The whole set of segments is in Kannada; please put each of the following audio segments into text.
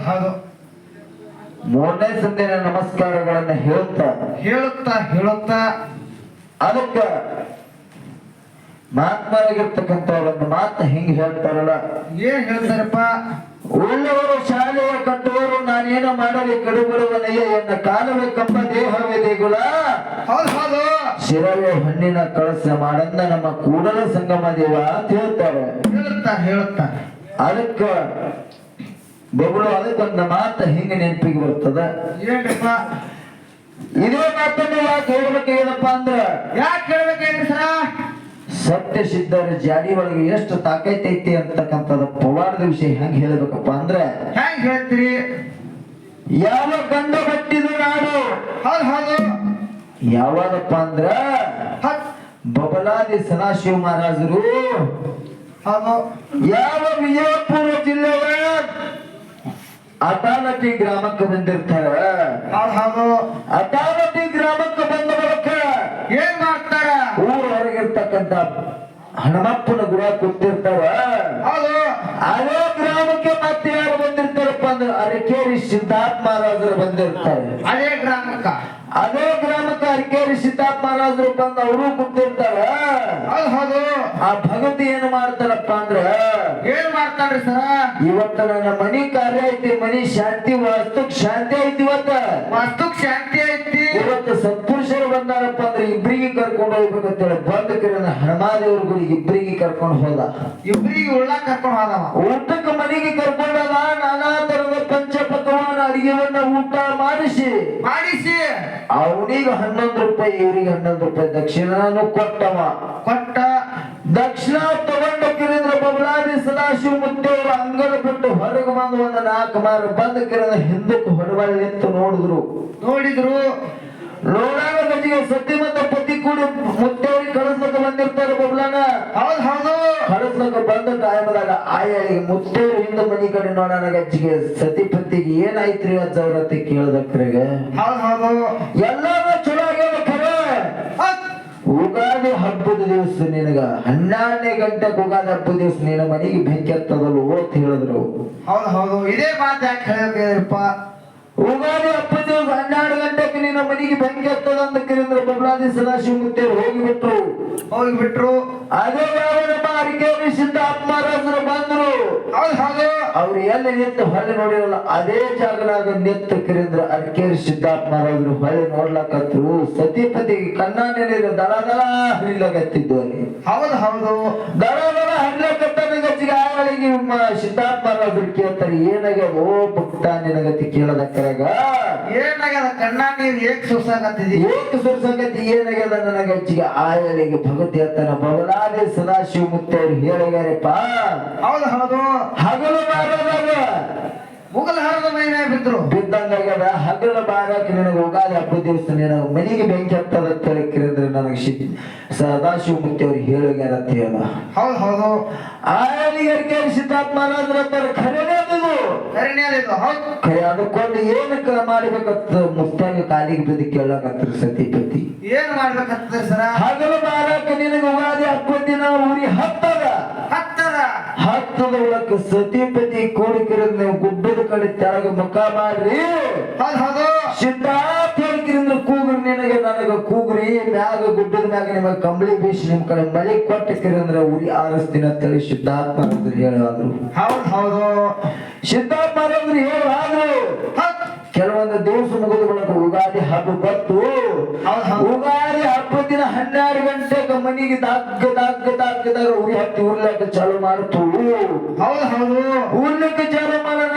ಹೌದು. ಮೂರನೇ ಸಂದಿನ ನಮಸ್ಕಾರಗಳನ್ನ ಹೇಳುತ್ತಾ ಅದಕ್ಕ ಮಹಾತ್ಮರಾಗಿರ್ತಕ್ಕಂಥ ಒಂದು ಮಾತು ಹಿಂಗ್ ಹೇಳ್ತಾರಲ್ಲ, ಏನ್ ಹೇಳ್ತಾರಪ್ಪ? ಉಳ್ಳವರು ಶಾಲೆಯ ಕಟ್ಟುವರು ನಾನೇನು ಮಾಡಲಿ ಕಡುಬಡುವನಯ್ಯ ಎನ್ನ ಕಾಲವೇ ಕಂಬ ದೇಹವೇ ದೇಗುಲ. ಹೌದು. ಶಿರವೇ ಹಣ್ಣಿನ ಕಳಸ ಮಾಡಂದ ನಮ್ಮ ಕೂಡಲ ಸಂಗಮ ದೇವ ಅಂತ ಹೇಳ್ತಾರೆ. ಅದಕ್ಕ ಬೊಗಳು ಅದಕ್ಕೊಂದು ಮಾತು ಹಿಂಗೆ ನೆನಪಿಗೆ ಬರ್ತದ. ಏನಪ್ಪ? ಇದೇ ಮಾತನ್ನು ಯಾಕೆ ಹೇಳ್ಬೇಕೇನಪ್ಪ ಅಂದ್ರ, ಯಾಕೆ ಹೇಳ್ಬೇಕೇನ್ರಿ ಸರ? ಸತ್ಯ ಸಿದ್ಧರ ಜಾಡಿ ಒಳಗೆ ಎಷ್ಟು ತಾಕೈತೈತಿ ಅಂತಕ್ಕಂಥದ್ದು ಪವಾಡದ ವಿಷಯ ಹೆಂಗ್ ಹೇಳ್ಬೇಕಪ್ಪ ಅಂದ್ರೆ, ಹೆಂಗ್ ಹೇಳ್ತೀರಿ? ಯಾವ ಗಂಡ ಬಟ್ಟಿದ ನಾಡು ಹೌದು ಯಾವಾಗಪ್ಪ ಅಂದ್ರ ಬಬಲಾದಿ ಸದಾಶಿವ ಮಹಾರಾಜರು ಹೌದು ಯಾವ ವಿಜಯಪುರ ಜಿಲ್ಲೆಯ ಅತಾಲಟಿ ಗ್ರಾಮಕ್ಕೆ ಬಂದಿರ್ತಾರೆ. ಹೌದು. ಅತಾಲಟಿ ಗ್ರಾಮಕ್ಕೆ ಬಂದ ಬಳಿಕ ಏನ್ ಮಾಡ್ತಾರ? ಊರ ಹೊರಗಿರ್ತಕ್ಕಂಥ ಹನುಮಪ್ಪನ ಗುರ ಕೂತಿರ್ತಾರ. ಹೌದು. ಅದೇ ಗ್ರಾಮಕ್ಕೆ ಮತ್ತೆ ಯಾರು ಬಂದಿರ್ತಾರಪ್ಪ ಅಂದ್ರೆ ಅರಕೇರಿ ಸಿದ್ಧಾರ್ಥ ಮಹಾರಾಜರು ಬಂದಿರ್ತಾರೆ. ಅದೇ ಗ್ರಾಮಕ್ಕೆ ಅರಕೇರಿ ಸಿದ್ಧಾರ್ಥ ಮಹಾರಾಜರು ಬಂದು ಅವರು ಕೂತಿರ್ತಾರ. ಹೌದು. ಆ ಭಗವತಿ ಏನ್ ಮಾಡ್ತಾರಪ್ಪ ಅಂದ್ರ, ಏನ್ ಮಾಡ್ತಾರ್ರಿ ಸರ? ಇವತ್ತ ನನ್ನ ಮನಿ ಕಾರ್ಯ ಐತಿ, ಮನಿ ಶಾಂತಿ ವಾಸ್ತುಕ್ ಶಾಂತಿ ಐತಿ. ವಾಸ್ತುಕ್ ಶಾಂತಿ ಐತಿ. ಇವತ್ತು ಸತ್ಪುರುಷರು ಬಂದಾರಪ್ಪ ಅಂದ್ರೆ ಇಬ್ಬರಿಗೆ ಕರ್ಕೊಂಡು ಹೋಗ್ಬೇಕಂತೇಳಿ ಬಂದ ಕಿರಣ ಹನುಮಾದೇವ್ರ ಗುಡಿಗೆ ಇಬ್ಬರಿಗೆ ಕರ್ಕೊಂಡು ಹೋದ. ಇಬ್ಬರಿಗೆ ಉಳ್ಳಾಕ ಕರ್ಕೊಂಡು ಹೋದವ. ಊಟಕ್ಕೆ ಮನೆಗೆ ಕರ್ಕೊಂಡದ. ನಾನಾ ತರದ ಪಂಚ ಪಕವಾನ ಅಡಿಗೆವನ್ನ ಊಟ ಮಾಡಿಸಿ ಅವನಿಗೆ 11 ರೂಪಾಯಿ, ಇವರಿಗೆ 11 ರೂಪಾಯಿ ದಕ್ಷಿಣನು ಕೊಟ್ಟ. ದಕ್ಷಿಣ ತಗೊಂಡ ಕಿರಿದ್ರ ಬಬಲಾದಿ ಸದಾಶಿವ ಮುತ್ತೇವ್ರ ಅಂಗಡ ಬಿಟ್ಟು ಹೊರಗೆ ಬಂದು ಒಂದು 4 ಮಾರು ಬಂದ ಕಿರಿದ ಹಿಂದಕ್ಕೆ ಹೊರಬಳ್ಳಿ ನಿಂತು ನೋಡಿದ್ರು. ನೋಡಾಗ ಗಜಿಗೆ ಸತಿ ಮತ್ತು ಪತಿ ಕೂಡಿ ಮುತ್ತೇವ್ರಿಗೆ ಕಳಿಸ್ಲಕ್ಕ ಬಂದಿರ್ತಾರೆ ಬಬಲಾನ. ಹೌದು. ಕಳಿಸ್ಲಕ್ಕ ಬಂದ ಟೈಮದಾಗ ಆಯಳಿಗೆ ಮುತ್ತೇವ್ರ ಹಿಂದ ಮನಿ ಕಡೆ ನೋಡೋಣ ಗಜ್ಜಿಗೆ ಸತಿ ಪತಿಗೆ ಏನಾಯ್ತ್ರಿ ಅಜ್ಜವ್ರತಿ ಕೇಳದಕ್ರಿಗೆ. ಹೌದು. ಎಲ್ಲಾರು ಚಲೋ ಆಗ್ಯಾವ ಖರೆ. ಉಗಾದಿ ಹಬ್ಬದ ದಿವಸ ನಿನಗ 12ನೇ ಗಂಟೆಗೆ ಉಗಾದಿ ಹಬ್ಬದ ದಿವಸ ನಿನ್ನ ಮನೆಗೆ ಬೆಂಕಿ ಹತ್ತದಲ್ಲ ಓತ್ ಹೇಳಿದ್ರು. ಹೌದು. ಇದೇ ಮಾತು ಯಾಕೆ ಹೇಳ್ಬೇಕಪ್ಪ? ಉಗಾದಿ ಹಬ್ಬದ ದಿವಸ 12 ಗಂಟೆಗೆ ನಿನ್ನ ಮನೆಗೆ ಬೆಂಕಿ ಹತ್ತದ ಅಂತ ಕೇಳಿದ್ರು ಬಬಲಾದಿ ಸದಾಶಿವ ಮುತ್ತೇವ್ರು ಹೋಗಿಬಿಟ್ರು. ಅದೇ ನಮ್ಮ ಅರಕೇರಿ ಸಿದ್ಧಾರ್ಥ ಮಹಾರಾಜರು ಬಂದ್ರು. ಹೌದು. ಅವ್ರು ಎಲ್ಲಿ ನಿಂತು ಹೊಳೆ ನೋಡಿರಲ್ಲ ಅದೇ ಜಾಗದಾಗ ನಿಂತು ಕಿರಿದ್ರ ಅರಕೇರಿ ಸಿದ್ಧಾರ್ಥ ಮಹಾರಾಜರು ಹೊಳೆ ನೋಡ್ಲಕತ್ರು. ಸತಿಪತಿಗೆ ಕಣ್ಣಾನೇನಿದ್ರು ದಳ ಹರಿಲಕತ್ತಿದ್ದು ಅಲ್ಲಿ. ಹೌದು. ದಳ ಹರಿಲಕತ್ತನ ಗಚ್ಚಿಗೆ ಆಗಳಿಗೆ ಸಿದ್ಧಾರ್ಥ ಮಹಾರಾಜರು ಕೇಳ್ತಾರೆ, ಏನಾಗ್ಯದ ಓ ಭಕ್ತ ನಿನಗತಿ ಕೇಳದಕ್ಕರಾಗ ಏನಾಗ್ಯದ? ಕಣ್ಣಾ ನೀರು ಏಕ್ ಸುರ್ಸಾಕತ್ತಿದಿ? ಏನಾಗ್ಯದ ನನ್ನ ಗಚ್ಚಿಗೆ ಆಯಳಿಗೆ ಭಗವತಿ ಹತ್ತನ ಬಬಲಾದಿ ಸದಾಶಿವ ಮುತ್ತೇವ್ರು ಹೇಳಿಗಾರಪ್ಪ. ಹೌದು. ಹಗಲು ಬಾರದಾಗ ಮುಗಲ ಹರದ ಮೈನ ಬಿದ್ದಂಗಾಗ್ಯದ. ಹಗಲು ಬಾರಕ್ಕೆ ನಿನಗೆ ಉಗಾದಿ ಹಬ್ಬದ ದಿವಸ ನಿನ ಮನೆಗೆ ಬೆಂಕಿ ಹತ್ತದ ಕೇಳಿದ್ರೆ ನನಗೆ ಸದಾಶಿವ ಮುತ್ತೇವ್ರು ಹೇಳಿಗಾರ ಅಂತ ಹೇಳ. ಹೌದು. ಆಯಳಿಗೆ ಸಿದ್ಧಾರ್ಥ ಮಹಾರಾಜರ ಹತ್ತಾರ ಖರೇನೇ ಅದಕ್ಕೊಂದು ಏನಕ್ಕ ಮಾಡ್ಬೇಕತ್ತ ಮುತ್ತಾಗ ಕಾಲಿಗೆ ಬಿದ್ದು ಕೇಳಕತ್ರಿ ಸತಿಪತಿ. ಏನ್ ಮಾಡ್ಬೇಕತ್ತ ಸರ? ಹಗಲು ಬಾರಕ್ಕೆ ನಿನಗೆ ಉಗಾದಿ ಹಬ್ಬದ ದಿನ ಊರಿ ಹತ್ತದ ಒಳಕ್ಕೆ ಸತಿಪತಿ ಕೂಡಿಕಿರಿದ್ ನೀವು ಗುಡ್ಡದ ಕಡೆ ತೆಳಗ ಮುಖ ಮಾಡ್ರಿ. ಸಿದ್ಧಾರ್ಥ ಹೇಳಿಕಿರಿಂದ ಕೂಗ್ರಿ ನಿನಗೆ ನನಗ ಕೂಗ್ರಿ ಮ್ಯಾಗ ಗುಡ್ಡದ ಮ್ಯಾಗ ನಿಮಗೆ ಕಂಬಳಿ ಬೀಸಿ ನಿಮ್ ಕಡೆ ಮಳೆ ಕೊಟ್ಟಿಕಿರಂದ್ರ ಉರಿ ಆರಿಸ್ತೀನಿ ಅಂತೇಳಿ ಸಿದ್ಧಾರ್ಥ ಮಹಾರಾಜರು ಹೇಳಾದ್ರು. ಹೌದು. ಸಿದ್ಧಾರ್ಥ ಮಹಾರಾಜರು ಹೇಳಾದ್ರು. ಕೆಲವೊಂದು ದಿವಸ ಮುಗಿದ ಬಳಿಕ ಉಗಾದಿ ಹಬ್ಬ ಬತ್ತು. ಉಗಾದಿ ಹಬ್ಬದ ದಿನ 12 ಗಂಟೆಗೆ ಮನೆಗೆ ದಾಗ್ಗದಾಗ ಉರಿ ಹತ್ತಿ ಉರ್ಲಕ್ಕೆ ಚಾಲು ಮಾಡ್ತು. ಹೌದು. ಉರ್ಲಿಕ್ಕೆ ಚಾಲು ಮಾಡೋಣ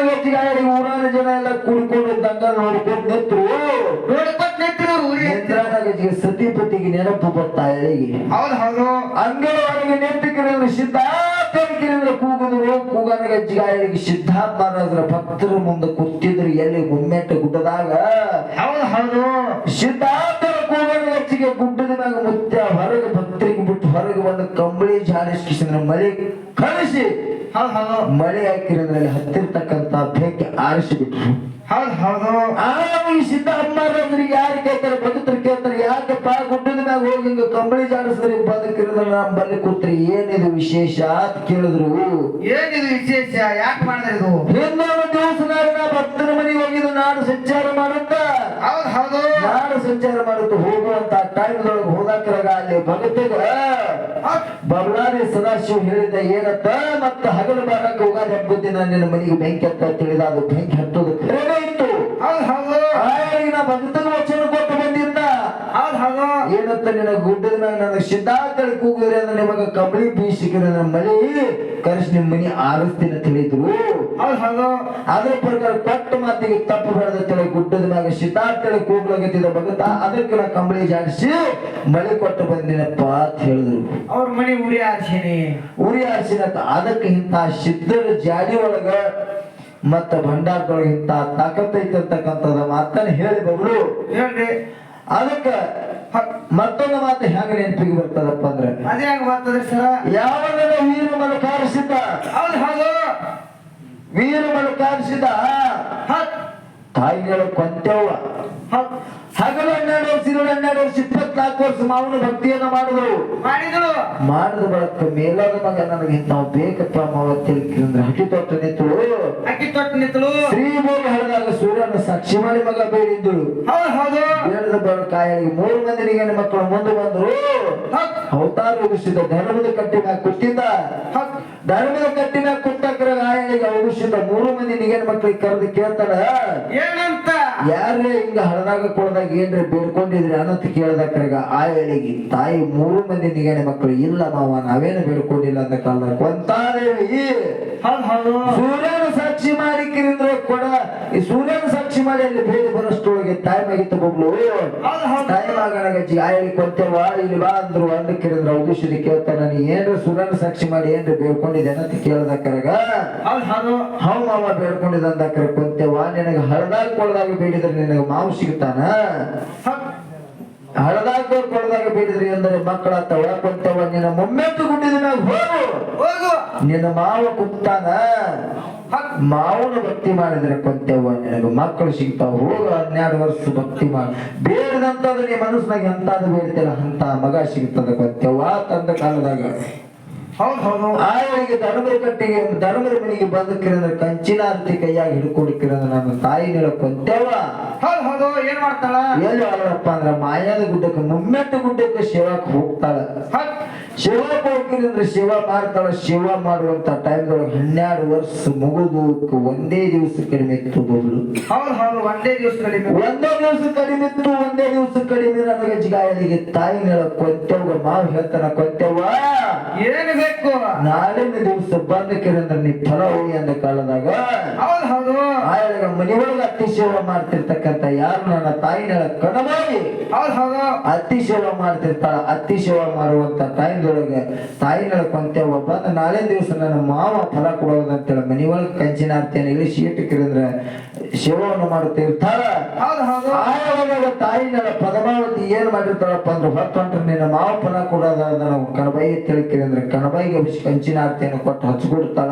ಊರಾನ ಜನ ಎಲ್ಲ ಕುಡ್ಕೊಂಡು ದಂಗ ನೋಡ್ಕೊಂಡು ನಿಂತರು. ಸತಿಪತಿಗೆ ನೆನಪು ಬರ್ತಾ ಹೇಳಿಗೆ. ಹೌದು. ಅಂಗಡಿಯವರಿಗೆ ನೆನಪಿಗೆ ಸಿದ್ಧಾರ್ಥ ಕೂಗನ ಗಜ್ಜಿಗಾಯಳಿಗೆ ಸಿದ್ಧಾರ್ಥ ಮಹಾರಾಜರ ಭಕ್ತರ ಮುಂದೆ ಕೂತಿದ್ರು ಎಲ್ಲಿ ಗುಮ್ಮೆಟ್ಟ ಗುಡ್ಡದಾಗ. ಹೌದು. ಸಿದ್ಧಾರ್ಥರ ಕೂಗನ ಗಜ್ಜಿಗೆ ಗುಡ್ಡದ ಮ್ಯಾಗ ಮುತ್ಯ ಹೊರಗೆ ಭಕ್ತರಿಗೆ ಬಿಟ್ಟು ಹೊರಗೆ ಬಂದು ಕಂಬಳಿ ಜಾಡಿಸ್ಕಿಸಿದ್ರೆ ಮಳೆ ಕಳಿಸಿ ಮಳೆ ಹಾಕಿರೋದ್ರಲ್ಲಿ ಹತ್ತಿರ್ತಕ್ಕಂತ ಬೆಂಕಿ ಆರಿಸಿಬಿಟ್ರು. ಸಿದ್ಧಾರ್ಥ ಮಹಾರಾಜರಿಗೆ ಯಾರು ಕೇಳ್ತಾರೆ? ಭಕ್ತರು ಕೇಳ್ತಾರೆ, ಯಾಕಪ್ಪ ಗುಡ್ಡದ ಮ್ಯಾಗ ಹೋಗಿ ಹಿಂಗ ಕಂಬಳಿ ಜಾಡಿಸಿದ್ರಿ ಬದುಕಿರೋದ್ರ ನಮ್ ಬಲ್ಲಿ ಕೂತ್ರಿ ಏನಿದು ವಿಶೇಷ ಅಂತ ಕೇಳಿದ್ರು. ಏನಿದು ವಿಶೇಷ? ಯಾಕೆ ಮಾಡಿದ್ರಿ? ಇನ್ನೊಂದು ದಿವಸನಾಗ ನಾ ನಾಡು ಸಂಚಾರ ಮಾಡುತ್ತ ಹೌದ್ ಹೌದು ನಾಡು ಸಂಚಾರ ಮಾಡುತ್ತ ಹೋಗುವಂತ ಟೈಮ್ದೊಳಗೆ ಹೋದಾಕ್ರಾಗ ಅಲ್ಲಿ ಭಗತಿಗ ಬಬಲಾದಿ ಸದಾಶಿವ ಹೇಳಿದ ಏನತ್ತ ಮತ್ತ ಹಗಲು ಬಾರಕ್ಕೆ ಹೋಗಾದ ಹಬ್ಬದ ದಿನ ನಿನ್ನ ಮನೆಗೆ ಬೆಂಕಿ ಹತ್ತ ತಿಳಿದ ಅದು ಬೆಂಕಿ ಹತ್ತೋದು ಖರೇನೇ ಇತ್ತು. ಹೌದ್ ಹೌದು ನಾ ಭಗತನ ವಚನ ಕೊಟ್ಟು ಬಂದಿದ್ದ ಹೌದ್ ಹೌದು ಏನತ್ತ ನಿನ್ನ ಗುಡ್ಡದ ಮ್ಯಾಗ ನನಗೆ ಸಿದ್ಧಾರ್ಥಳಿ ಕೂಗಿದ್ರೆ ಅಂದ್ರೆ ನಿಮಗ ಕಂಬಳಿ ಬೀಸಿಕಿರ ನನ್ನ ಮಳಿ ಕರೆಸಿ ನಿಮ್ಮ ಮನಿ ಆರಿಸ್ತೀನಿ ತಿಳಿದ್ರು. ಹೌದ್ ಹೌದು ಅದ್ರ ಪ್ರಕಾರ ಕೊಟ್ಟ ಮಾತಿಗೆ ತಪ್ಪು ಬೆಳೆದ ಗುಡ್ಡದ ಮ್ಯಾಗ ಸಿದ್ಧಾರ್ಥಳಿ ಕೂಗ್ಲಾಗತ್ತಿದ್ದ ಭಗತ ಅದಕ್ಕೆ ನಾ ಕಂಬಳಿ ಜಾಡಿಸಿ ಮಳಿ ಕೊಟ್ಟು ಬಂದಿನಪ್ಪ ಅಂತ ಹೇಳಿದ್ರು. ಅವ್ರ ಮನೆ ಉರಿ ಆರ್ಸಿನಿ ಉರಿ ಆರಿಸಿನತ್ತ ಅದಕ್ಕೆ ಇಂತ ಸಿದ್ಧರ ಜಾಡಿ ಒಳಗ ಮತ್ತ ಭಂಡಾರದೊಳಗೆ ಇಂತ ತಾಕತ್ತೈತೆ ಅಂತಕ್ಕಂಥದ ಮಾತನ್ನ ಹೇಳಿ ಬಬ್ಲು ಹೇಳ್ರಿ. ಅದಕ್ಕ ಮತ್ತೊಂದು ಮಾತು ಹೆಂಗ ನೆನಪಿಗೆ ಬರ್ತದಪ್ಪ ಅಂದ್ರೆ ಅದೇ ಹೆಂಗ ಬರ್ತದ್ರಿ ಸರ ಯಾವಾಗ ವೀರ ಮಲಕಾರಿಸಿದ ಹೌದ್ ಹೌದು ವೀರ ಮಲಕಾರಿಸಿದ ತಾಯಿಗಳು ಕೊಂತೆವ್ವ ಹಗಲು 12 ವರ್ಷ 12 ವರ್ಷ 24 ವರ್ಷ ಮಾವನ ಭಕ್ತಿಯನ್ನ ಮಾಡಿದ್ರು ಮಾಡಿದ ಬಳಕ ಮೇಲಾದ ಮಗ ನನಗೆ ನಾವು ಬೇಕಪ್ಪ ಮಾವ ತಿಳ್ಕಿಂದ್ರೆ ಹಟ್ಟಿ ತೊಟ್ಟ ನಿಂತಳು ಶ್ರೀಮೂಲಿ ಹಳದಾಗ ಸೂರ್ಯನ ಸಾಕ್ಷಿ ಮಾಡಿ ಮಗ ಬೇಡಿದ್ದಳು. ಬೇಡದ ಬಳಕ ಕಾಯಿಗೆ 3 ಮಂದಿ ನಿಗನ ಮಕ್ಕಳು ಮುಂದೆ ಬಂದ್ರು. ಅವತಾರ ಉಗಿಸಿದ ಧರ್ಮದ ಕಟ್ಟಿ ಮ್ಯಾಗ ಕುಟ್ಟಿದ್ದ ಧರ್ಮದ ಕಟ್ಟಿ ಮ್ಯಾಗ ಕುಟ್ಟಕ್ರ ಆಯಳಿಗೆ ಉಗಿಸಿದ 3 ಮಂದಿ ನಿಗನ ಮಕ್ಕಳಿಗೆ ಕರೆದು ಕೇಳ್ತಾಳ ಏನಂತ ಯಾರೇ ಹಿಂಗ ಹಳದಾಗ ಕೊಡದಾಗ ಏನ್ರಿ ಬೇಡ್ಕೊಂಡಿದ್ರಿ ಅನ್ನತ್ ಕೇಳದಕ್ರಾಗ ಆಯಳಿಗೆ ತಾಯಿ 3 ಮಂದಿ ನಿಗಣೆ ಮಕ್ಕಳು ಇಲ್ಲ ಮಾವ ನಾವೇನು ಬೇಡ್ಕೊಂಡಿಲ್ಲ ಅಂತ ಕಾಲದಾಗ ಕೊಂತಾದೇವಿ ಸೂರ್ಯನ ಸಾಕ್ಷಿ ಮಾಡಿ ಕಿರಿದ್ರೆ ಕೊಡ ಈ ಸೂರ್ಯನ ಸಾಕ್ಷಿ ಮಾಡಿ ಅಲ್ಲಿ ಬೇಡಿ ಬರೋಷ್ಟೊಳಗೆ ಟೈಮ್ ಆಗಿತ್ತು ಬಬ್ಲು. ಟೈಮ್ ಆಗಣಗಜ್ಜಿ ಆಯಳಿ ಕೊಂತೇವ ಇಲ್ಲಿ ಬಾ ಅಂದ್ರು ಅಂದ ಕಿರಿದ್ರ ಉದ್ದೇಶದಿ ಕೇಳ್ತಾನ ನೀ ಏನ್ರಿ ಸೂರ್ಯನ ಸಾಕ್ಷಿ ಮಾಡಿ ಏನ್ರಿ ಬೇಡ್ಕೊಂಡಿದ್ದೆ ಅನ್ನತ್ ಕೇಳದಕ್ರಾಗ ಹೌ ಮಾವ ಬೇಡ್ಕೊಂಡಿದ್ದ ಅಂದಕ್ರ ಕೊಂತೇವ ನಿನಗ ಹಳದಾಗ ಕೊಡದಾಗ ಬೇಡಿದ್ರೆ ನಿನಗ ಮಾವು ಸಿಗ್ತಾನ ಹಳದಾಗ ಕೊಡದಾಗ ಬೇಡಿದ್ರಿ ಅಂದ್ರೆ ಮಕ್ಕಳಾತ ಒಳಕೊಂತವ ನಿನ್ನ ಮೊಮ್ಮೆತ್ತು ಗುಡ್ಡಿದ ಮ್ಯಾಗ ಹೋಗು ನಿನ್ನ ಮಾವ ಕುತ್ತಾನ ಮಾವನ ಭಕ್ತಿ ಮಾಡಿದ್ರೆ ಕೊಂತೇವ ನಿನಗ ಮಕ್ಕಳು ಸಿಗ್ತಾವ ಹೋಗ 12 ವರ್ಷ ಭಕ್ತಿ ಮಾಡಿ ಬೇಡದಂತದ ನೀ ಮನಸ್ಸಿನಾಗ ಎಂತಾದ ಬೇಡ್ತಿಲ್ಲ ಅಂತ ಮಗ ಸಿಗ್ತದ ಕೊಂತೇವ ತಂದ ಕಾಲದಾಗ ಆಯಳಿಗೆ ಧರ್ಮದ ಮನೆಗೆ ಬಂದಕ್ಕಿರಂದ್ರೆ ಕಂಚಿನ ಆರತಿ ಕೈಯಾಗಿ ಹಿಡ್ಕೊಂಡಿಕ್ಕಿರಂದ್ರೆ ನನ್ನ ತಾಯಿ ಕೊಂತೇವ ಏನ್ ಮಾಡ್ತಾಳ ಎಲ್ಲಿ ಅಲ್ಲಪ್ಪ ಅಂದ್ರ ಮಾಯಾದ ಗುಡ್ಡಕ್ಕೆ ಮುಮ್ಮೆಟ್ಟು ಗುಡ್ಡಕ್ಕೆ ಶಿವಕ್ಕೆ ಹೋಗ್ತಾಳ. ಶಿವಕ್ಕೆ ಹೋಗಿರಂದ್ರೆ ಶಿವ ಮಾಡ್ತಾಳ. ಶಿವ ಮಾಡುವಂತ ಟೈಮ್ದೊಳಗೆ 12 ವರ್ಷ ಮುಗಿದು ಒಂದೇ ದಿವಸ ಕಡಿಮೆ ಇತ್ತು ಬಬ್ಲು. ಒಂದೇ ದಿವಸ ಕಡಿಮೆ ಇತ್ತು ಒಂದೇ ದಿವಸ ಕಡಿಮೆ ನನಗೆ ಜಿಗಾಯಲಿಗೆ ತಾಯಿ ಕೊಂತೆವ್ಗ ಮಾವು ಹೇಳ್ತಾನ ಕೊಂತೆವ್ವ ಏನು ಬೇಕು ನಾಳಿನ ದಿವಸ ಬಂದಕ್ಕಿರಂದ್ರೆ ನೀ ಫಲ ಹೋಗಿ ಅಂದ ಕಾಲದಾಗ ಆಯಳಿಗೆ ಮನೆಯೊಳಗೆ ಅತ್ತಿ ಸೇವೆ ಮಾಡ್ತಿರ್ತಕ್ಕಂತ ಯಾರು ನನ್ನ ತಾಯಿನ ಕಣವಾಗಿ ಅತ್ತಿ ಸೇವೆ ಮಾಡ್ತಿರ್ತಾಳ. ಅತ್ತಿ ಸೇವೆ ಮಾಡುವಂತ ಟೈಮ್ದೊಳಗೆ ತಾಯಿನ ಕೊಂತೇವ ಬಂದ ನಾಳೆ ದಿವಸ ನನ್ನ ಮಾವ ಫಲ ಕೊಡೋದಂತೇಳಿ ಮನೆಯೊಳಗೆ ಕಂಚಿನ ಆರ್ತಿಯನ್ನು ಇಳಿಸಿ ಇಟ್ಟಕ್ಕಿರಂದ್ರೆ ಶಿವವನ್ನು ಮಾಡುತ್ತಿರ್ತಾಳ. ತಾಯಿನ ಪದ್ಮಾವತಿ ಏನ್ ಮಾಡಿರ್ತಾಳಪ್ಪ ಅಂದ್ರೆ ಹೊತ್ತೊಂಟ್ರೆ ನಿನ್ನ ಮಾವ ಫಲ ಕೊಡೋದಾದ ನಾವು ಕಣಬಾಯಿ ತಿಳ್ಕಿರಂದ್ರೆ ಕಣಬಾಯಿಗೆ ಕಂಚಿನ ಆರ್ತಿಯನ್ನು ಕೊಟ್ಟು ಹಚ್ಕೊಡ್ತಾಳ.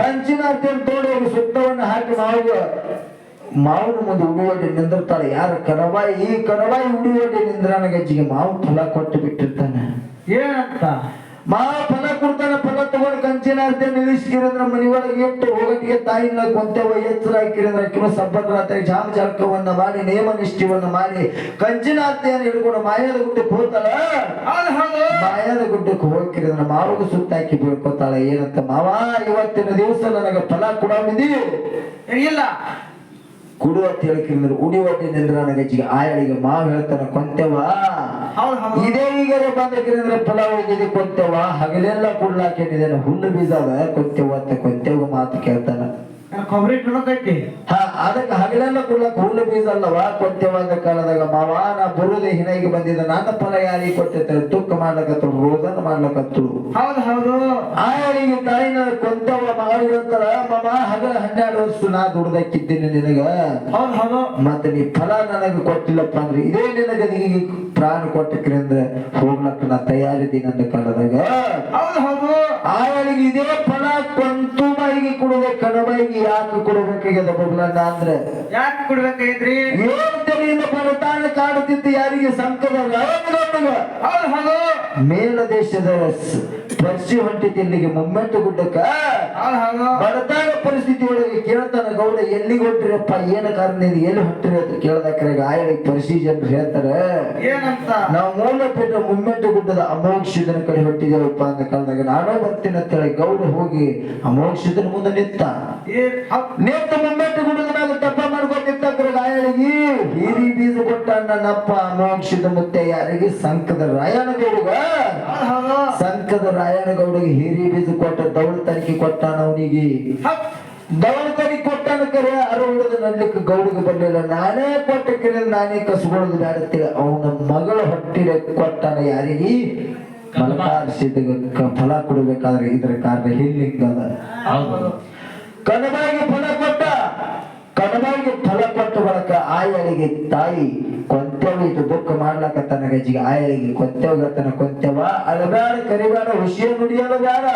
ಕಂಚಿನ ಆರ್ತಿಯನ್ನು ತೋಡಿ ಸುತ್ತವನ್ನು ಹಾಕಿ ಮಾವನ ಮುಂದೆ ಉಡಿವಡ್ಡಿ ನಿಂದಿರ್ತಾಳೆ. ಯಾರ ಕಣಬಾಯಿ ಈ ಕಣಬಾಯಿ ಉಡಿವಡ್ಡಿ ನಿಂದ್ರಾನ ಗಜ್ಜಿಗೆ ಮಾವು ಫಲ ಕೊಟ್ಟು ಬಿಟ್ಟಿರ್ತಾನೆ. ಏನಂತ ಮಾವ ಫಲ ಕೊಡ್ತಾನೆ. ಫಲ ತಗೊಂಡು ಕಂಚಿನ ಆರ್ತಿಯನ್ನು ಇಳಿಸ್ಕಿರಂದ್ರ ಮನೆಯೊಳಗೆ ಇಟ್ಟು ಹೋಗಟ್ಟಿಗೆ ತಾಯಿನ ಕೊಂತೆವ ಎಚ್ಚರ ಹಾಕಿರಂದ್ರ ಕಿವ ಸಬ್ಬತ್ ರಾತ್ರಿ ಜಾಮ ಜಳಕವನ್ನ ಮಾಡಿ ನೇಮ ನಿಷ್ಠಿವನ್ನ ಮಾಡಿ ಕಂಚಿನ ಆರ್ತಿಯನ್ನು ಹಿಡ್ಕೊಂಡು ಮಾಯದ ಗುಡ್ಡಕ್ಕೆ ಹೋಗ್ತಾಳ. ಮಾಯದ ಗುಡ್ಡಕ್ಕೆ ಹೋಗಿರಂದ್ರ ಮಾವಗ ಸುತ್ತ ಹಾಕಿ ಬೀಳ್ಕೊತಾಳ. ಏನಂತ ಮಾವ ಇವತ್ತಿನ ದಿವಸ ನನಗೆ ಫಲ ಕೊಡಮಿದಿ ಇಲ್ಲ ಕುಡು ಅಂತ ಹೇಳ್ಕಿರಂದ್ರೆ ಉಡಿವಟ್ಟಿ ನಿಂದ್ರ ಗಜ್ಜಿಗೆ ಆಯಳಿಗೆ ಮಾವು ಹೇಳ್ತಾನ ಕೊಂತೆವ ಇದೇ ಈಗರೆ ಬಂದಕ್ಕಿರಂದ್ರೆ ಫಲ ಹೋಗಿದೆ ಕೊಂತೆವ ಹಗಲೆಲ್ಲ ಕುಡ್ಲಾಕಿದ್ದೇನೆ ಹುಲ್ಲು ಬೀಜ ಅದ ಕೊಂತೆವ ಅಂತ ಕೊಂತೆವ ಮಾತು ಕೇಳ್ತಾನ. ಕೊಬ್ಬರಿ ಟುಣಕೈತಿ ಅದಕ್ಕೆ ಹಗಲೆಲ್ಲ ಕೊಡ್ಲಕ್ಕ ಹುಲ್ಲು ಬೀಜ ಅಲ್ಲವ ಕೊಂತೆವ ಅಂದ ಕಾಲದಾಗ ಮಾವ ನಾ ಬರುದೇ ಹಿನಾಗಿ ಬಂದಿದ್ದ ನನ್ನ ಫಲ ಯಾರಿಗೆ ಕೊಟ್ಟಿರ್ತಾರೆ ತುಕ್ಕ ಮಾಡ್ಲಕತ್ತಳು ರೋದನ ಮಾಡ್ಲಕತ್ತಳು. ಆಯಳಿಗೆ ತಾಯಿನ ಕೊಂತೆವ ಮಾವ ಹೇಳ್ತಾಳ ಮಾಮ ಹಗಲ 12 ವರ್ಷ ನಾ ದುಡ್ದಕ್ಕಿದ್ದೀನಿ ನಿನಗ ಮತ್ತೆ ನೀ ಫಲ ನನಗೆ ಕೊಟ್ಟಿಲ್ಲಪ್ಪ ಅಂದ್ರೆ ಇದೇ ನಿನಗೆ ನಿನಗೆ ಪ್ರಾಣ ಕೊಟ್ಟಕ್ರಿ ಅಂದ್ರೆ ಹೋಗ್ಲಕ್ಕ ನಾ ತಯಾರಿದ್ದೀನಿ ಅಂದ ಕಾಲದಾಗ ಆಯಳಿಗೆ ಇದೇ ಫಲ ಕೊಂತು ಬಾಯಿಗೆ ಕೊಡುವೆ ಕಣಬಾಯಿಗೆ ಯಾಕೆ ಕೊಡಬೇಕಾಗ್ಯದ ಬಬ್ಲಣ್ಣ ಅಂದ್ರೆ ಯಾಕೆ ಕೊಡ್ಬೇಕಾಗಿದ್ರಿ ಯೋಗ್ಯತೆಯಿಂದ ಬಡತಾಣ ಕಾಡುತ್ತಿತ್ತು ಯಾರಿಗೆ ಸಂಕಟ ಮೇಲ ದೇಶದ ಸ್ಪರ್ಶಿ ಹೊಂಟಿತ್ತು ಇಲ್ಲಿಗೆ ಮುಮ್ಮೆಟ್ಟು ಗುಡ್ಡಕ್ಕ ಬಡತಾಗ ಪರಿಸ್ಥಿತಿ ಒಳಗೆ ಕೇಳ್ತಾನ ಗೌಡ ಎಲ್ಲಿಗೆ ಹೊಂಟಿರಪ್ಪ ಏನ ಕಾರಣ ಇದು ಎಲ್ಲಿ ಹೊಂಟಿರಿ ಅಂತ ಕೇಳ್ದಾಕ್ರೆ ಆಯಳಿ ಪರಿಶೀಜನ್ ಹೇಳ್ತಾರೆ ಏನಂತ ನಾವು ಮೂಲಪೇಟ ಮುಮ್ಮೆಟ್ಟು ಗುಡ್ಡದ ಅಮೋಕ್ಷದನ ಕಡೆ ಹೊಟ್ಟಿದ್ದೇವಪ್ಪ ಅಂತ ಕಾಲದಾಗ ನಾನೋ ಬರ್ತೀನಿ ಅಂತ ಹೇಳಿ ಗೌಡ ಹೋಗಿ ಅಮೋಕ್ಷದನ ಮುಂದೆ ನಿಂತ ಮುಮ್ಮೆಟ್ಟು ಗುಡ್ಡದ ಮ್ಯಾಗ ತಪ್ಪ ಮಾಡ್ಕೊತಿತ್ತಕ್ರೆ ಆಯಳಿಗೆ ಹೀರಿ ಬೀಜ ಕೊಟ್ಟ ನನ್ನಪ್ಪ ಅಮೋಕ್ಷದ ಮುತ್ತೆ ಯಾರಿಗೆ ಸಂಕದ ರಾಯನಗೌಡಗ ಸಂಕದ ರಾಯನಗೌಡಗೆ ಹೀರಿ ಬೀಜ ಕೊಟ್ಟ ದೌಳ ತನಿಖೆ ಕೊಟ್ಟಾನ ಅವನಿಗೆ ದೌಳ ತನಿಖೆ ಕೊಟ್ಟಾನ ಕರೆ ಅರವಳದ ನಡ್ಲಿಕ್ಕೆ ಗೌಡಿಗೆ ಬರ್ಲಿಲ್ಲ ನಾನೇ ಕೊಟ್ಟ ಕರೆ ನಾನೇ ಕಸ್ಕೊಳ್ಳೋದು ಬೇಡತ್ತೇಳಿ ಅವನ ಮಗಳ ಹೊಟ್ಟಿಲೆ ಕೊಟ್ಟಾನ ಯಾರಿಗೆ ಮಲಕಾರ್ಸಿದ ಫಲ ಕೊಡಬೇಕಾದ್ರೆ ಇದರ ಕಾರಣ ಹಿಲ್ಲಿಂಗ ಕನಬಾಗಿ ಫಲ ಕೊಟ್ಟ ಕನಬಾಗಿ ಫಲ ಕೊಟ್ಟ ಬಳಕ ಆಯಳಿಗೆ ತಾಯಿ ಕೊಂತೆವ ಇದು ದುಃಖ ಮಾಡ್ಲಕತ್ತನ ಗಜ್ಜಿಗೆ ಆಯಳಿಗೆ ಕೊಂತೆವಗತನ ಕೊಂತೆವ ಅಳಬೇಡ ಕರಿಬೇಡ ಹುಷಿಯ ನುಡಿಯಲು ಬೇಡ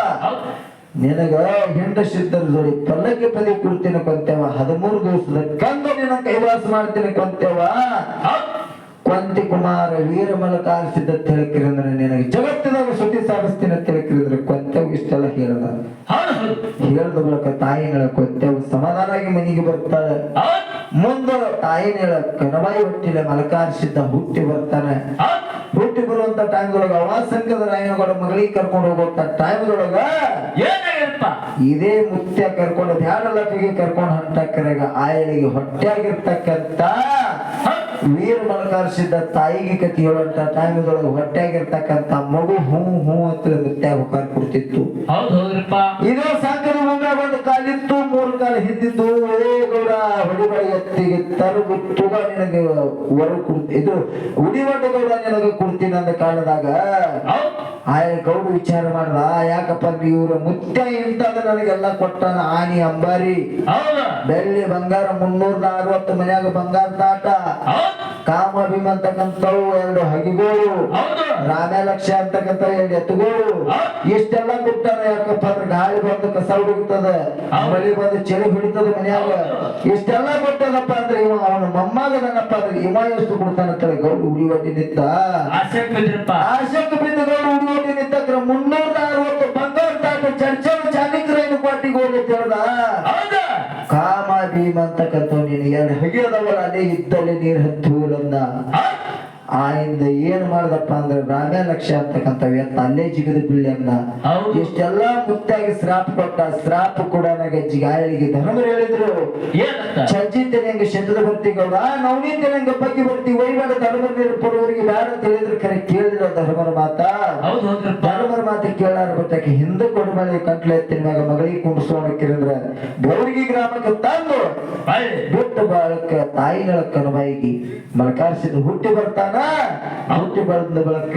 ನಿನಗ ಹೆಂಡ ಸಿದ್ಧರ ಜೋಡಿ ಪಲ್ಲಕ್ಕೆ ಪದಿ ಕೊಡ್ತೀನಿ ಕೊಂತೆವ 13 ದಿವಸದ ಕಂದು ನಿನ್ನ ಕೈವಾಸ ಮಾಡ್ತೀನಿ ಕೊಂತೆವ ಕೊಂತಿ ಕುಮಾರ ವೀರ ಮಲಕಾರಿಸಿದ್ದ ತಿಳಿಕಿರಂದ್ರೆ ನಿನಗೆ ಜಗತ್ತಿನಾಗ ಸುದ್ದಿ ಸಾಧಿಸ್ತೀನಿ ಅಂತ ತಿಳಿಕಿರಂದ್ರೆ ಕೊಂತೆವ್ ಇಷ್ಟೆಲ್ಲ ಹೇಳ್ದ ಹೇಳ್ದ ಬಳಕ ತಾಯಿನ ಕೊಂತೆವ್ ಸಮಾಧಾನಾಗಿ ಮನೆಗೆ ಬರ್ತಾಳೆ ಮುಂದೆ ತಾಯಿನ ಕನಬಾಯಿ ಹೊಟ್ಟಿಲೆ ಮಲಕಾರಿಸಿದ್ದ ಹುಟ್ಟಿ ಬರ್ತಾನೆ ಹುಟ್ಟಿ ಬರುವಂತ ಟೈಮ್ದೊಳಗ ಅವಾಸಂಕದ ರಾಯನಗೌಡ ಮಗಳಿಗೆ ಕರ್ಕೊಂಡು ಹೋಗುವಂತ ಟೈಮ್ದೊಳಗ ಇದೇ ಮುತ್ಯ ಕರ್ಕೊಂಡು ಬ್ಯಾಡಲಕ್ಕಿಗೆ ಕರ್ಕೊಂಡು ಹೊಂಟಕ್ಕರೆಗ ಆಯಳಿಗೆ ಹೊಟ್ಟೆಯಾಗಿರ್ತಕ್ಕಂತ ವೀರ ಮಲಕಾರಿಸಿದ್ದ ತಾಯಿಗೆ ಕತಿ ಹೇಳುವಂತ ಟೈಮ್ದೊಳಗೆ ಹೊಟ್ಟೆಯಾಗಿರ್ತಕ್ಕಂತ ಮಗು ಹೂ ಹೂ ಅಂತ ಮುತ್ಯ ಹುಕಾರ ಕೊಡ್ತಿತ್ತು ಇದೇ ಸಾಕರ ಮುಂದೆ ಒಂದು ಕಾಲಿತ್ತು 3 ಕಾಲ ಹಿಂದಿತ್ತು ಗೌಡ ಹೊಡಿಬಳ ಎತ್ತಿಗೆ ತರಬಿಟ್ಟು ನಿನಗೆ ಹೊರ ಇದು ಉಡಿಬಡ್ಡ ಗೌಡ ನಿನಗೆ ಕೊಡ್ತೀನಿ ಅಂದ ಕಾರಣದಾಗ ಆಯ ಗೌಡ ವಿಚಾರ ಮಾಡ್ದ ಯಾಕಪ್ಪ ಅಂದ್ರೆ ಇವ್ರ ಮುತ್ಯ ಇಂತದ ನನಗೆಲ್ಲ ಕೊಟ್ಟಾನ ಆನಿ ಅಂಬಾರಿ ಬೆಳ್ಳಿ ಬಂಗಾರ 360 ಮನ್ಯಾಗ ಬಂಗಾರ ತಾಟ ಕಾಮ ಭೀಮ ಅಂತಕ್ಕಂಥವು 2 ಹಗಿಗೋಳು ರಾಮೇಲಕ್ಷ ಅಂತಕ್ಕಂಥ 2 ಎತ್ತುಗೋಳು ಇಷ್ಟೆಲ್ಲ ಕೊಟ್ಟಾನ ಯಾಕಪ್ಪ ಅಂದ್ರೆ ಗಾಳಿ ಬಂದು ಕಸ ಹುಡುಕ್ತದ ಮಳಿ ಬಂದು ಚಳಿ ಹಿಡಿತದ ಮನ್ಯಾಗ ಇಷ್ಟೆಲ್ಲ ಕೊಟ್ಟದಪ್ಪ ಅಂದ್ರೆ ಇವ ಅವನ ಮೊಮ್ಮಗನಪ್ಪ ಅಂದ್ರೆ ಇವ ಎಷ್ಟು ಕೊಡ್ತಾನಂತ ಗೌಡ ಉಡಿ ಒಡ್ಡಿ ನಿಂತ ಆಶಕ್ಕೆ ಬಿದ್ದ ಗೌಡ ಉಡಿ ಒಡ್ಡಿ ನಿಂತಕ್ರ 360 ಬಂಗಾರ ತಾಟ ಚರ್ಚೆ ಚಾನಿಕ್ರೇನು ಪಾಟಿಗೆ ಹೋಗಿ ತಿಳಿದ ಕಾಮ ಭೀಮ ಅಂತಕ್ಕಂಥ ನೀನು 2 ಹಗಿಯದವರ ಅದೇ ಇದ್ದಲ್ಲಿ ನೀರು ಹತ್ತು ಅಂದ ಆಯಿಂದ ಏನ್ ಮಾಡ್ದಪ್ಪ ಅಂದ್ರೆ ರಾಮೇಲಕ್ಷ ಅಂತಕ್ಕಂಥ ಎತ್ತ ಅಲ್ಲೇ ಜಿಗದ ಬಿಳ್ಳಿ ಅಂದ ಇಷ್ಟೆಲ್ಲಾ ಮುತ್ತಾಗಿ ಶ್ರಾಪ್ ಕೊಟ್ಟ ಶ್ರಾಪ್ ಕೂಡ ಗಜ್ಜಿಗೆ ಆಯಳಿಗೆ ಧರ್ಮರು ಹೇಳಿದ್ರು ಚಜ್ಜಿದ್ದೇನೆ ಹಂಗ ಶಬ್ದ ಬರ್ತಿ ಗೌಡ ನವನಿದ್ದೇನೆ ಹಂಗ ಬಗ್ಗೆ ಬರ್ತಿ ವೈವಾಡ ಧರ್ಮರ ಪಡುವರಿಗೆ ಬೇಡ ಅಂತ ಹೇಳಿದ್ರು ಕರೆ ಕೇಳಿದ್ರು ಧರ್ಮರ ಮಾತ ಧರ್ಮರ ಮಾತು ಕೇಳಾರ ಬಟ್ಟಕ್ಕೆ ಹಿಂದೆ ಕೊಡಬಳಿ ಕಂಟ್ಲೆ ಎತ್ತಿನ ಮ್ಯಾಗ ಮಗಳಿಗೆ ಕುಂಡಿಸೋಣಕ್ಕಿರಂದ್ರ ಬೆವರಿಗೆ ಗ್ರಾಮಕ್ಕೆ ತಂದು ಬಿಟ್ಟು ಬಾಳಕ್ಕ ತಾಯಿಗಳ ಕನಬಾಯಿಗೆ ಮಲಕಾರಿಸಿದ ಹುಟ್ಟಿ ಬರ್ತಾನ ಹುಟ್ಟಿ ಬಂದ ಬಳಕ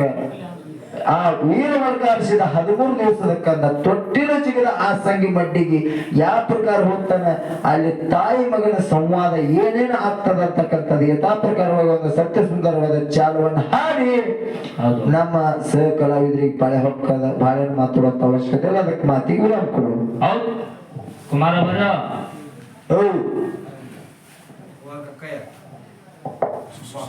ಆ ವೀರ ಮಲಕಾರಿಸಿದ 13 ದಿವಸದ ಕಂದ ತೊಟ್ಟಿನ ಜಿಗದ ಆ ಸಂಗಿ ಮಡ್ಡಿಗೆ ಯಾವ ಪ್ರಕಾರ ಹೋಗ್ತಾನ ಅಲ್ಲಿ ತಾಯಿ ಮಗನ ಸಂವಾದ ಏನೇನು ಆಗ್ತದ ಅಂತಕ್ಕಂಥದ್ದು ಯಥಾ ಪ್ರಕಾರವಾಗಿ ಒಂದು ಸತ್ಯ ಸುಂದರವಾದ ಚಾಲವನ್ನು ಹಾಡಿ ನಮ್ಮ ಸಹ ಕಲಾವಿದರಿಗೆ ಬಾಳೆ ಹೊಕ್ಕದ ಬಾಳೆನ ಮಾತಾಡುವಂತ ಅವಶ್ಯಕತೆ ಇಲ್ಲ ಅದಕ್ಕೆ ಮಾತಿಗೆ ವಿರಾಮ ಕೊಡೋದು ಕುಮಾರ Wow.